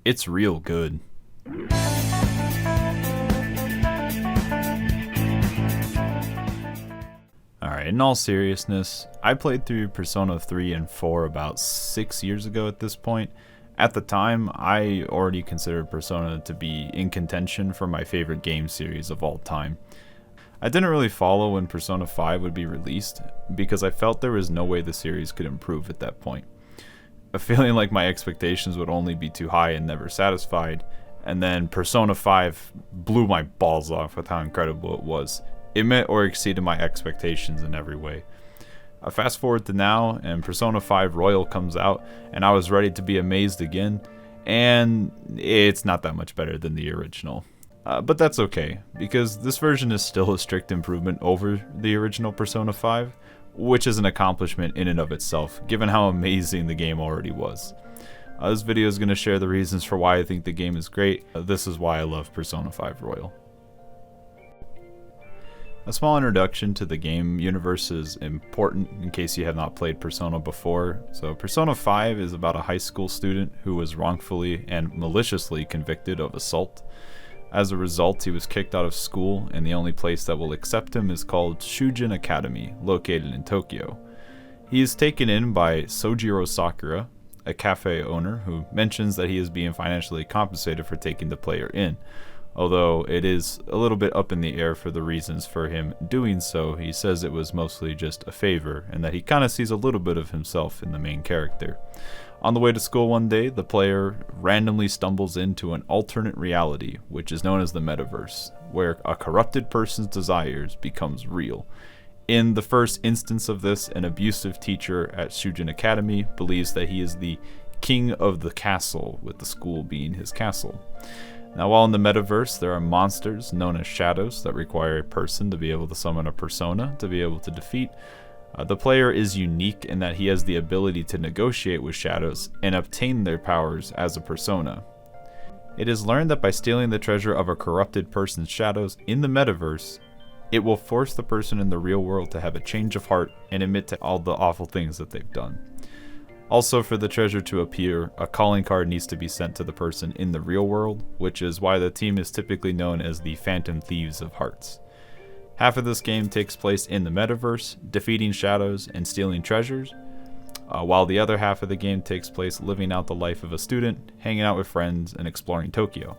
It's real good. Alright, in all seriousness, I played through Persona 3 and 4 about 6 years ago at this point. At the time, I already considered Persona to be in contention for my favorite game series of all time. I didn't really follow when Persona 5 would be released, because I felt there was no way the series could improve at that point. Feeling like my expectations would only be too high and never satisfied, and then Persona 5 blew my balls off with how incredible it was. It met or exceeded my expectations in every way. Fast forward to now, and Persona 5 Royal comes out, and I was ready to be amazed again, and it's not that much better than the original. But that's okay, because this version is still a strict improvement over the original Persona 5, which is an accomplishment in and of itself, given how amazing the game already was. This video is going to share the reasons for why I think the game is great. This is why I love Persona 5 Royal. A small introduction to the game universe is important in case you have not played Persona before. So Persona 5 is about a high school student who was wrongfully and maliciously convicted of assault. As a result, he was kicked out of school, and the only place that will accept him is called Shujin Academy, located in Tokyo. He is taken in by Sojiro Sakura, a cafe owner who mentions that he is being financially compensated for taking the player in. Although it is a little bit up in the air for the reasons for him doing so, he says it was mostly just a favor, and that he kind of sees a little bit of himself in the main character. On the way to school one day, the player randomly stumbles into an alternate reality, which is known as the metaverse, where a corrupted person's desires becomes real. In the first instance of this, an abusive teacher at Shujin Academy believes that he is the king of the castle, with the school being his castle. Now, while in the metaverse, there are monsters known as shadows that require a person to be able to summon a persona to be able to defeat. The player is unique in that he has the ability to negotiate with shadows and obtain their powers as a persona. It is learned that by stealing the treasure of a corrupted person's shadows in the metaverse, it will force the person in the real world to have a change of heart and admit to all the awful things that they've done. Also, for the treasure to appear, a calling card needs to be sent to the person in the real world, which is why the team is typically known as the Phantom Thieves of Hearts. Half of this game takes place in the metaverse, defeating shadows and stealing treasures, while the other half of the game takes place living out the life of a student, hanging out with friends, and exploring Tokyo.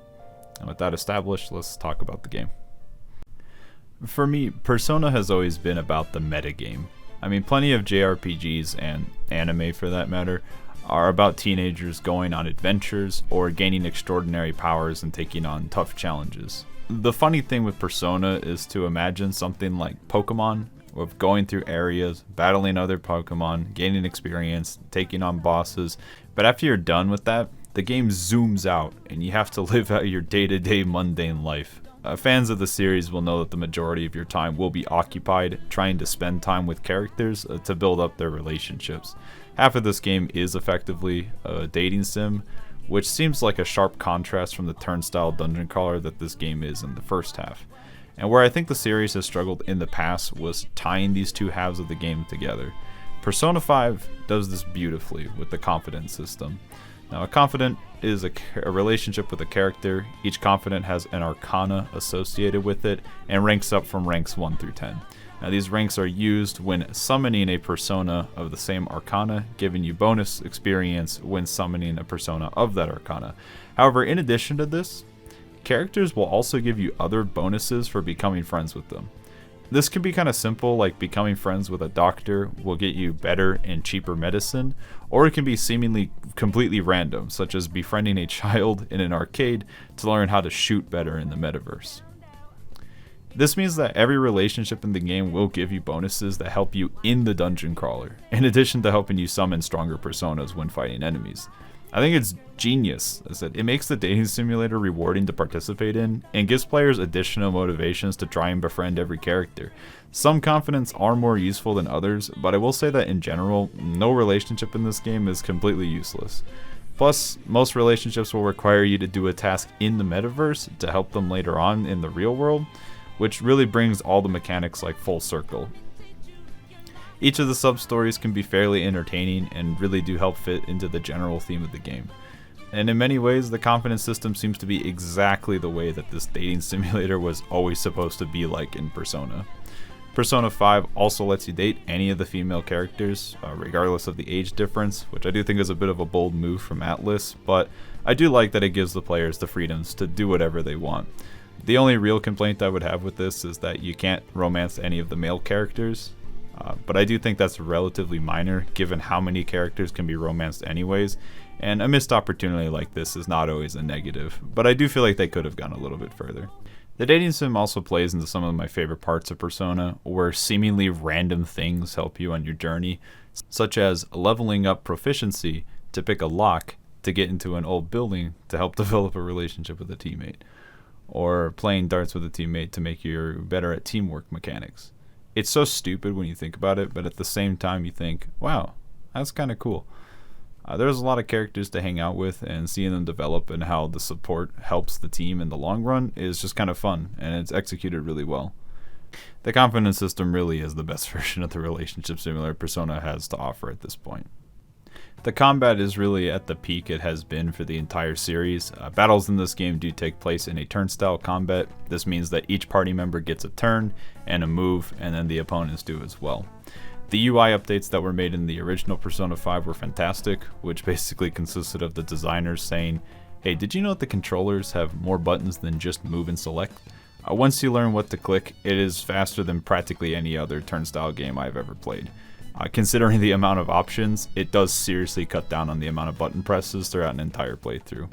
And with that established, let's talk about the game. For me, Persona has always been about the metagame. I mean, plenty of JRPGs, and anime for that matter, are about teenagers going on adventures or gaining extraordinary powers and taking on tough challenges. The funny thing with Persona is to imagine something like Pokemon, of going through areas, battling other Pokemon, gaining experience, taking on bosses, but after you're done with that, the game zooms out and you have to live out your day-to-day mundane life. Fans of the series will know that the majority of your time will be occupied trying to spend time with characters to build up their relationships. Half of this game is effectively a dating sim, which seems like a sharp contrast from the turnstile dungeon crawler that this game is in the first half. And where I think the series has struggled in the past was tying these two halves of the game together. Persona 5 does this beautifully with the confidence system. Now, a confidant is a relationship with a character. Each confidant has an arcana associated with it and ranks up from ranks 1 through 10. Now, these ranks are used when summoning a persona of the same arcana, giving you bonus experience when summoning a persona of that arcana. However, in addition to this, characters will also give you other bonuses for becoming friends with them. This can be kind of simple, like becoming friends with a doctor will get you better and cheaper medicine, or it can be seemingly completely random, such as befriending a child in an arcade to learn how to shoot better in the metaverse. This means that every relationship in the game will give you bonuses that help you in the dungeon crawler, in addition to helping you summon stronger personas when fighting enemies. I think it's genius. As I said, it makes the dating simulator rewarding to participate in and gives players additional motivations to try and befriend every character. Some confidants are more useful than others, but I will say that in general, no relationship in this game is completely useless. Plus, most relationships will require you to do a task in the metaverse to help them later on in the real world, which really brings all the mechanics like full circle. Each of the sub-stories can be fairly entertaining and really do help fit into the general theme of the game. And in many ways, the confidence system seems to be exactly the way that this dating simulator was always supposed to be like in Persona. Persona 5 also lets you date any of the female characters, regardless of the age difference, which I do think is a bit of a bold move from Atlus, but I do like that it gives the players the freedoms to do whatever they want. The only real complaint I would have with this is that you can't romance any of the male characters, but I do think that's relatively minor given how many characters can be romanced anyways, and a missed opportunity like this is not always a negative, but I do feel like they could have gone a little bit further. The dating sim also plays into some of my favorite parts of Persona, where seemingly random things help you on your journey, such as leveling up proficiency to pick a lock to get into an old building to help develop a relationship with a teammate, or playing darts with a teammate to make you better at teamwork mechanics. It's so stupid when you think about it, but at the same time you think, wow, that's kind of cool. There's a lot of characters to hang out with, and seeing them develop and how the support helps the team in the long run is just kind of fun, and it's executed really well. The confidence system really is the best version of the relationship simulator Persona has to offer at this point. The combat is really at the peak it has been for the entire series. Battles in this game do take place in a turn-style combat. This means that each party member gets a turn and a move, and then the opponents do as well. The UI updates that were made in the original Persona 5 were fantastic, which basically consisted of the designers saying, hey, did you know that the controllers have more buttons than just move and select? Once you learn what to click, it is faster than practically any other turnstile game I've ever played. Considering the amount of options, it does seriously cut down on the amount of button presses throughout an entire playthrough.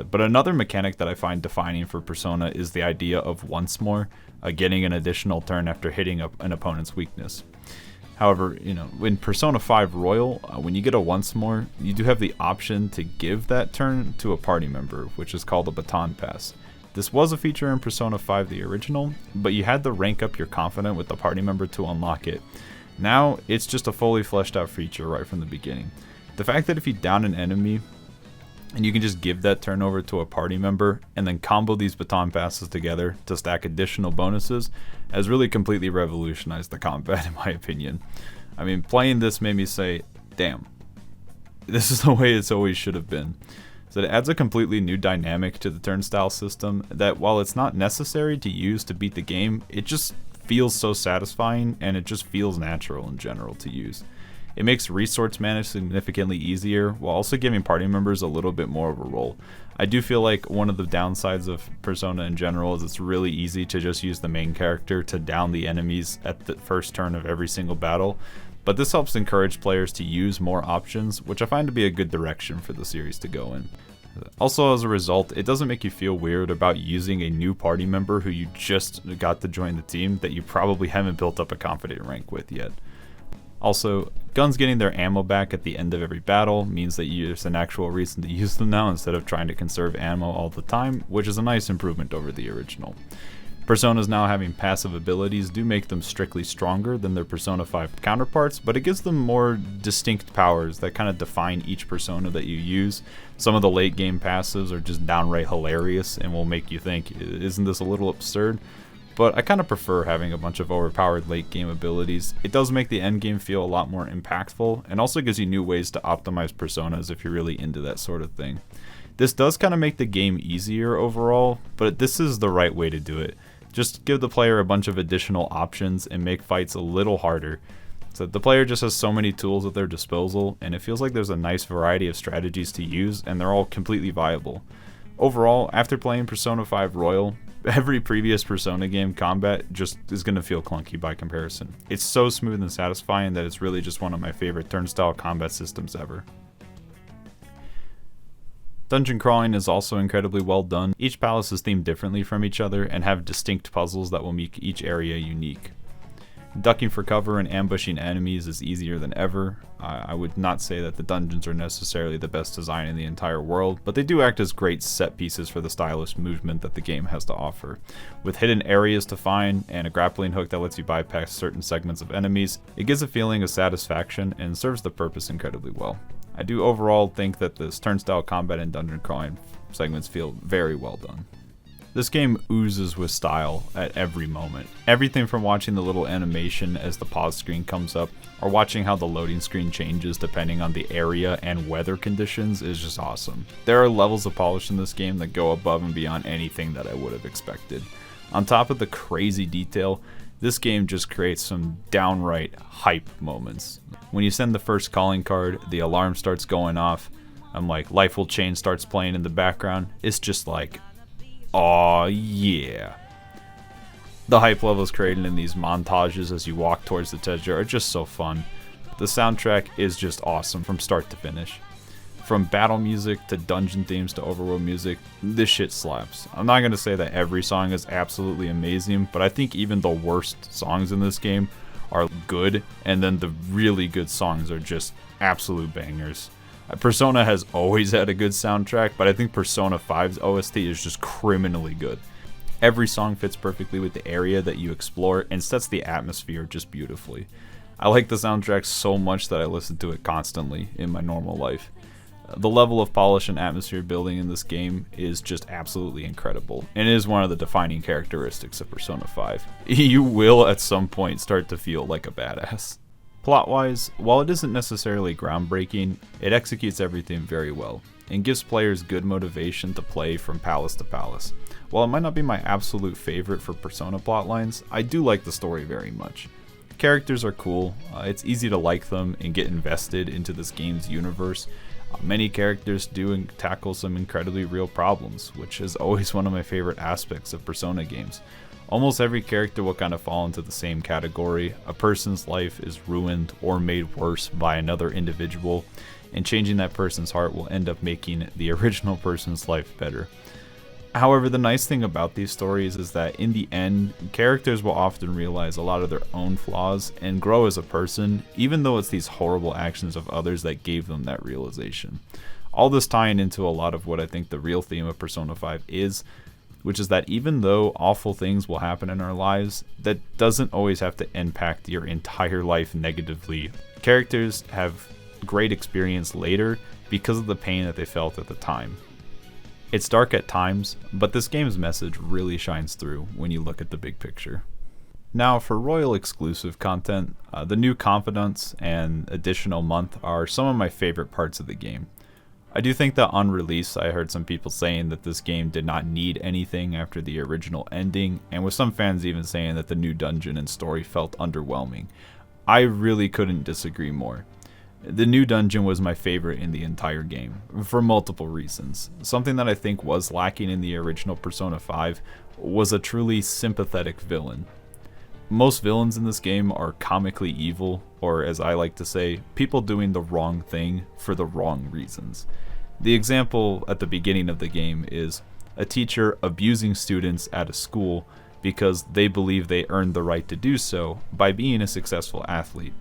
But another mechanic that I find defining for Persona is the idea of once more, getting an additional turn after hitting an opponent's weakness. However, in Persona 5 Royal, when you get a once more, you do have the option to give that turn to a party member, which is called a baton pass. This was a feature in Persona 5 the original, but you had to rank up your confidant with the party member to unlock it. Now, it's just a fully fleshed out feature right from the beginning. The fact that if you down an enemy, and you can just give that turn over to a party member and then combo these baton passes together to stack additional bonuses has really completely revolutionized the combat in my opinion. I mean, playing this made me say, damn, this is the way it's always should have been. So it adds a completely new dynamic to the turnstile system that while it's not necessary to use to beat the game, it just feels so satisfying and it just feels natural in general to use. It makes resource management significantly easier while also giving party members a little bit more of a role. I do feel like one of the downsides of Persona in general is it's really easy to just use the main character to down the enemies at the first turn of every single battle, but this helps encourage players to use more options, which I find to be a good direction for the series to go in. Also, as a result, it doesn't make you feel weird about using a new party member who you just got to join the team that you probably haven't built up a confident rank with yet. Also, guns getting their ammo back at the end of every battle means that there's an actual reason to use them now instead of trying to conserve ammo all the time, which is a nice improvement over the original. Personas now having passive abilities do make them strictly stronger than their Persona 5 counterparts, but it gives them more distinct powers that kind of define each persona that you use. Some of the late game passives are just downright hilarious and will make you think, isn't this a little absurd? But I kind of prefer having a bunch of overpowered late game abilities. It does make the end game feel a lot more impactful, and also gives you new ways to optimize personas if you're really into that sort of thing. This does kind of make the game easier overall, but this is the right way to do it. Just give the player a bunch of additional options and make fights a little harder. So the player just has so many tools at their disposal, and it feels like there's a nice variety of strategies to use, and they're all completely viable. Overall, after playing Persona 5 Royal, every previous Persona game combat just is going to feel clunky by comparison. It's so smooth and satisfying that it's really just one of my favorite turnstile combat systems ever. Dungeon crawling is also incredibly well done. Each palace is themed differently from each other and have distinct puzzles that will make each area unique. Ducking for cover and ambushing enemies is easier than ever. I would not say that the dungeons are necessarily the best design in the entire world, but they do act as great set pieces for the stylish movement that the game has to offer. With hidden areas to find and a grappling hook that lets you bypass certain segments of enemies, it gives a feeling of satisfaction and serves the purpose incredibly well. I do overall think that this turnstile combat and dungeon crawling segments feel very well done. This game oozes with style at every moment. Everything from watching the little animation as the pause screen comes up, or watching how the loading screen changes depending on the area and weather conditions is just awesome. There are levels of polish in this game that go above and beyond anything that I would have expected. On top of the crazy detail, this game just creates some downright hype moments. When you send the first calling card, the alarm starts going off, Life Will Change starts playing in the background. It's just like, aw yeah. The hype levels created in these montages as you walk towards the treasure are just so fun. The soundtrack is just awesome from start to finish. From battle music to dungeon themes to overworld music, this shit slaps. I'm not going to say that every song is absolutely amazing, but I think even the worst songs in this game are good, and then the really good songs are just absolute bangers. Persona has always had a good soundtrack, but I think Persona 5's OST is just criminally good. Every song fits perfectly with the area that you explore and sets the atmosphere just beautifully. I like the soundtrack so much that I listen to it constantly in my normal life. The level of polish and atmosphere building in this game is just absolutely incredible, and it is one of the defining characteristics of Persona 5. You will at some point start to feel like a badass. Plot-wise, while it isn't necessarily groundbreaking, it executes everything very well, and gives players good motivation to play from palace to palace. While it might not be my absolute favorite for Persona plotlines, I do like the story very much. Characters are cool, it's easy to like them and get invested into this game's universe. Many characters do tackle some incredibly real problems, which is always one of my favorite aspects of Persona games. Almost every character will kind of fall into the same category. A person's life is ruined or made worse by another individual, and changing that person's heart will end up making the original person's life better. However, the nice thing about these stories is that in the end, characters will often realize a lot of their own flaws and grow as a person, even though it's these horrible actions of others that gave them that realization. All this tying into a lot of what I think the real theme of Persona 5 is, which is that even though awful things will happen in our lives, that doesn't always have to impact your entire life negatively. Characters have great experience later because of the pain that they felt at the time. It's dark at times, but this game's message really shines through when you look at the big picture. Now, for Royal exclusive content, the new Confidants and additional month are some of my favorite parts of the game. I do think that on release, I heard some people saying that this game did not need anything after the original ending, and with some fans even saying that the new dungeon and story felt underwhelming. I really couldn't disagree more. The new dungeon was my favorite in the entire game, for multiple reasons. Something that I think was lacking in the original Persona 5 was a truly sympathetic villain. Most villains in this game are comically evil, or as I like to say, people doing the wrong thing for the wrong reasons. The example at the beginning of the game is a teacher abusing students at a school because they believe they earned the right to do so by being a successful athlete.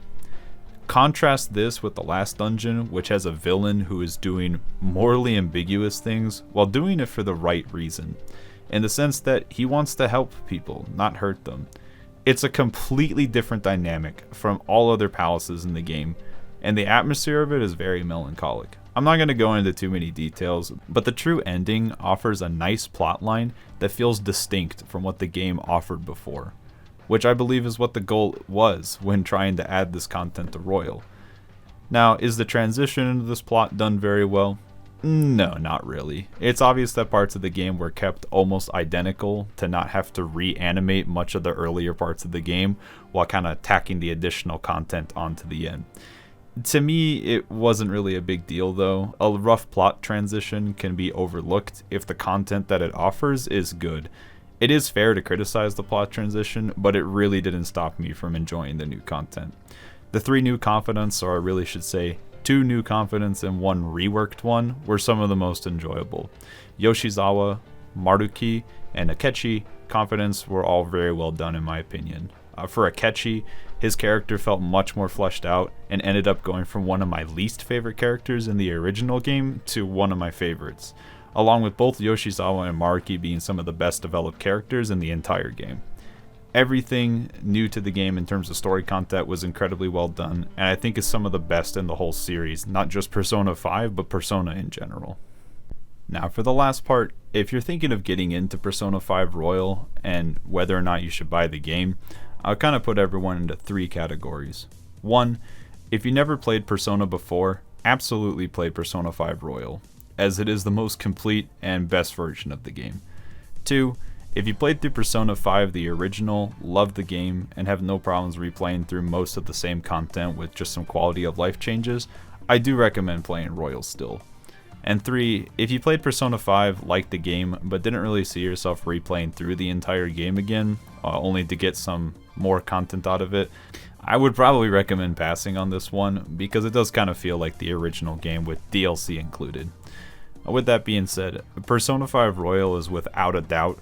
Contrast this with the last dungeon, which has a villain who is doing morally ambiguous things while doing it for the right reason, in the sense that he wants to help people, not hurt them. It's a completely different dynamic from all other palaces in the game, and the atmosphere of it is very melancholic. I'm not going to go into too many details, but the true ending offers a nice plotline that feels distinct from what the game offered before, which I believe is what the goal was when trying to add this content to Royal. Now, is the transition into this plot done very well? No, not really. It's obvious that parts of the game were kept almost identical to not have to reanimate much of the earlier parts of the game while kind of tacking the additional content onto the end. To me, it wasn't really a big deal though. A rough plot transition can be overlooked if the content that it offers is good. It is fair to criticize the plot transition, but it really didn't stop me from enjoying the new content. The 3 new Confidants, or I really should say 2 new Confidants and 1 reworked one, were some of the most enjoyable. Yoshizawa, Maruki, and Akechi Confidants were all very well done in my opinion. For Akechi, his character felt much more fleshed out and ended up going from one of my least favorite characters in the original game to one of my favorites, along with both Yoshizawa and Maruki being some of the best developed characters in the entire game. Everything new to the game in terms of story content was incredibly well done, and I think is some of the best in the whole series, not just Persona 5, but Persona in general. Now for the last part, if you're thinking of getting into Persona 5 Royal and whether or not you should buy the game, I'll kind of put everyone into 3 categories. 1, if you never played Persona before, absolutely play Persona 5 Royal, as it is the most complete and best version of the game. 2, if you played through Persona 5 the original, loved the game, and have no problems replaying through most of the same content with just some quality of life changes, I do recommend playing Royal still. And 3, if you played Persona 5, liked the game, but didn't really see yourself replaying through the entire game again, only to get some more content out of it, I would probably recommend passing on this one, because it does kind of feel like the original game with DLC included. With that being said, Persona 5 Royal is without a doubt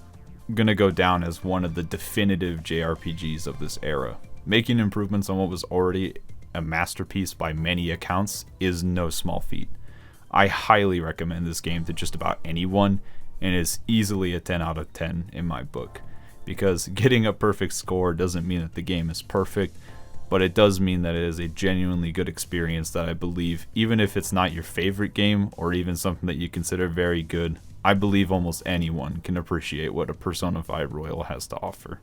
gonna go down as one of the definitive JRPGs of this era. Making improvements on what was already a masterpiece by many accounts is no small feat. I highly recommend this game to just about anyone, and is easily a 10 out of 10 in my book, because getting a perfect score doesn't mean that the game is perfect, but it does mean that it is a genuinely good experience that I believe, even if it's not your favorite game or even something that you consider very good, I believe almost anyone can appreciate what a Persona 5 Royal has to offer.